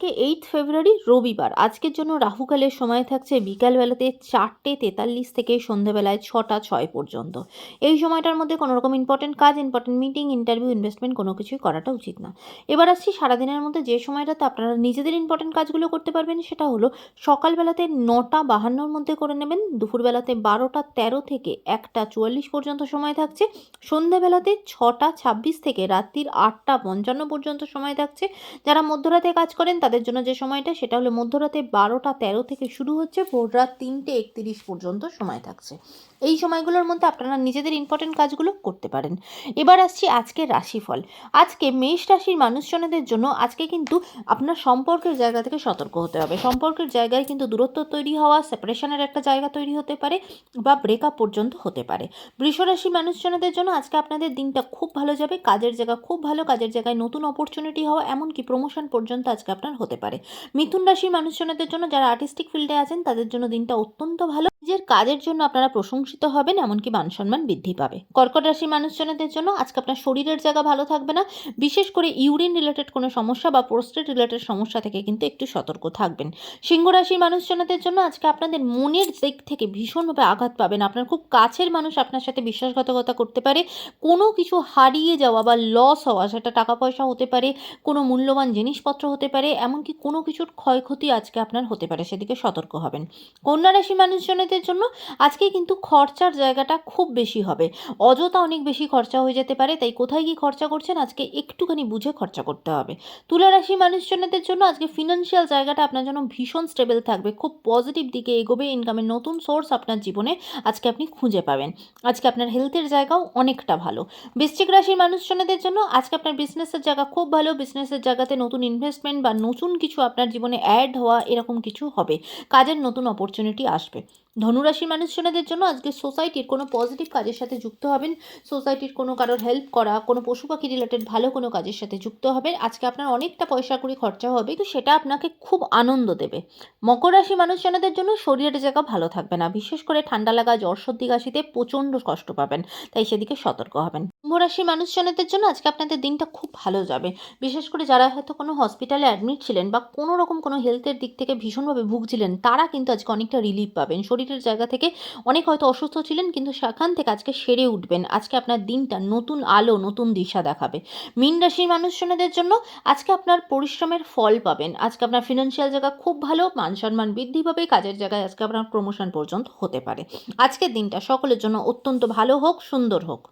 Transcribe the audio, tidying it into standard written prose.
আজকে 8 ফেব্রুয়ারি রবিবার। আজকের জন্য রাহুকালের সময় থাকছে বিকালবেলাতে 4:43 থেকে সন্ধ্যেবেলায় 6:06 পর্যন্ত। এই সময়টার মধ্যে কোনো রকম ইম্পর্টেন্ট কাজ, ইম্পর্টেন্ট মিটিং, ইন্টারভিউ, ইনভেস্টমেন্ট কোনো কিছুই করাটা উচিত না। এবার আসছি সারাদিনের মধ্যে যে সময়টাতে আপনারা নিজেদের ইম্পর্টেন্ট কাজগুলো করতে পারবেন সেটা হলো সকালবেলাতে 9:52-র মধ্যে করে নেবেন, দুপুরবেলাতে 12:13 থেকে 1:44 পর্যন্ত সময় থাকছে, সন্ধ্যেবেলাতে 6:26 থেকে রাত্রির 8:55 পর্যন্ত সময় থাকছে। যারা মধ্যরাতে কাজ করেন তাদের জন্য যে সময়টা সেটা হলো মধ্যরাতে 12:13 থেকে শুরু হচ্ছে, ভোররাত 3:31 পর্যন্ত সময় থাকছে। এই সময়গুলোর মধ্যে আপনারা নিজেদের ইম্পর্টেন্ট কাজগুলো করতে পারেন। এবার আসছি আজকের রাশিফল। আজকে মেষ রাশির মানুষজনদের জন্য আজকে কিন্তু আপনার সম্পর্কের জায়গা থেকে সতর্ক হতে হবে। সম্পর্কের জায়গায় কিন্তু দূরত্ব তৈরি হওয়া, সেপারেশনের একটা জায়গা তৈরি হতে পারে বা ব্রেকআপ পর্যন্ত হতে পারে। বৃষ রাশির মানুষজনদের জন্য আজকে আপনাদের দিনটা খুব ভালো যাবে। কাজের জায়গা খুব ভালো, কাজের জায়গায় নতুন অপরচুনিটি হওয়া, এমনকি প্রমোশন পর্যন্ত আজকে আপনার হতে পারে। মিথুন রাশির মানুষজনদের জন্য যারা আর্টিস্টিক ফিল্ডে আছেন তাদের জন্য দিনটা অত্যন্ত ভালো। নিজের কাজের জন্য আপনারা প্রশংসিত হবেন, এমনকি মান সম্মান বৃদ্ধি পাবে। কর্কট রাশির মানুষজনদের জন্য আজকে আপনার শরীরের জায়গা ভালো থাকবে না, বিশেষ করে ইউরিন রিলেটেড কোনো সমস্যা বা প্রোস্টেট রিলেটেড সমস্যা থেকে কিন্তু একটু সতর্ক থাকবেন। সিংহ রাশির মানুষজনদের জন্য আজকে আপনাদের মনের দিক থেকে ভীষণভাবে আঘাত পাবেন। আপনার খুব কাছের মানুষ আপনার সাথে বিশ্বাসঘাতকতা করতে পারে। কোনো কিছু হারিয়ে যাওয়া বা লস হওয়া, সেটা টাকা পয়সা হতে পারে, কোনো মূল্যবান জিনিসপত্র হতে পারে, এমনকি কোনো কিছুর ক্ষয়ক্ষতি আজকে আপনার হতে পারে, সেদিকে সতর্ক হবেন। কন্যা রাশি মানুষজনদের জন্য আজকে কিন্তু খরচার জায়গাটা খুব বেশি হবে, অযথা অনেক বেশি খরচা হয়ে যেতে পারে, তাই কোথায় কি খরচা করছেন আজকে একটুখানি বুঝে খরচা করতে হবে। তুলা রাশি মানুষজনদের জন্য আজকে ফিনান্সিয়াল জায়গাটা আপনার জন্য ভীষণ স্টেবল থাকবে, খুব পজিটিভ দিকে এগোবে, ইনকামের নতুন সোর্স আপনার জীবনে আজকে আপনি খুঁজে পাবেন। আজকে আপনার হেলথের জায়গাও অনেকটা ভালো। বৃশ্চিক রাশির মানুষজনদের জন্য আজকে আপনার বিজনেসের জায়গা খুব ভালো, বিজনেসের জায়গাতে নতুন ইনভেস্টমেন্ট বা নতুন কিছু আপনার জীবনে অ্যাড হওয়া এরকম কিছু হবে, কাজের নতুন অপরচুনিটি আসবে। ধনুরাশির মানুষজনদের জন্য আজকে সোসাইটির কোনো পজিটিভ কাজের সাথে যুক্ত হবেন, সোসাইটির কোনো কারোর হেল্প করা, কোনো পশু পাখি রিলেটেড ভালো কোনো কাজের সাথে যুক্ত হবেন। আজকে আপনার অনেকটা পয়সা কড়ি খরচা হবে, কিন্তু সেটা আপনাকে খুব আনন্দ দেবে। মকর রাশি মানুষজনদের জন্য শরীরের জায়গা ভালো থাকবে না, বিশেষ করে ঠান্ডা লাগা, জ্বর সর্দি কাশিতে প্রচণ্ড কষ্ট পাবেন, তাই সেদিকে সতর্ক হবেন। কুম্ভ রাশি মানুষজনদের জন্য আজকে আপনাদের দিনটা খুব ভালো যাবে, বিশেষ করে যারা হয়তো কোনো হসপিটালে অ্যাডমিট ছিলেন বা কোনো রকম কোনো হেলথের দিক থেকে ভীষণভাবে ভুগছিলেন, তারা কিন্তু আজকে অনেকটা রিলিফ পাবেন। শরীরের জায়গা থেকে অনেক হয়তো অসুস্থ ছিলেন, কিন্তু সেখান থেকে আজকে সেরে উঠবেন। আজকে আপনার দিনটা নতুন আলো, নতুন দিশা দেখাবে। মীন রাশির মানুষজনদের জন্য আজকে আপনার পরিশ্রমের ফল পাবেন। আজকে আপনার ফিনান্সিয়াল জায়গা খুব ভালো, মান সম্মান বৃদ্ধি পাবে, কাজের জায়গায় আজকে আপনার প্রমোশন পর্যন্ত হতে পারে। আজকের দিনটা সকলের জন্য অত্যন্ত ভালো হোক, সুন্দর হোক।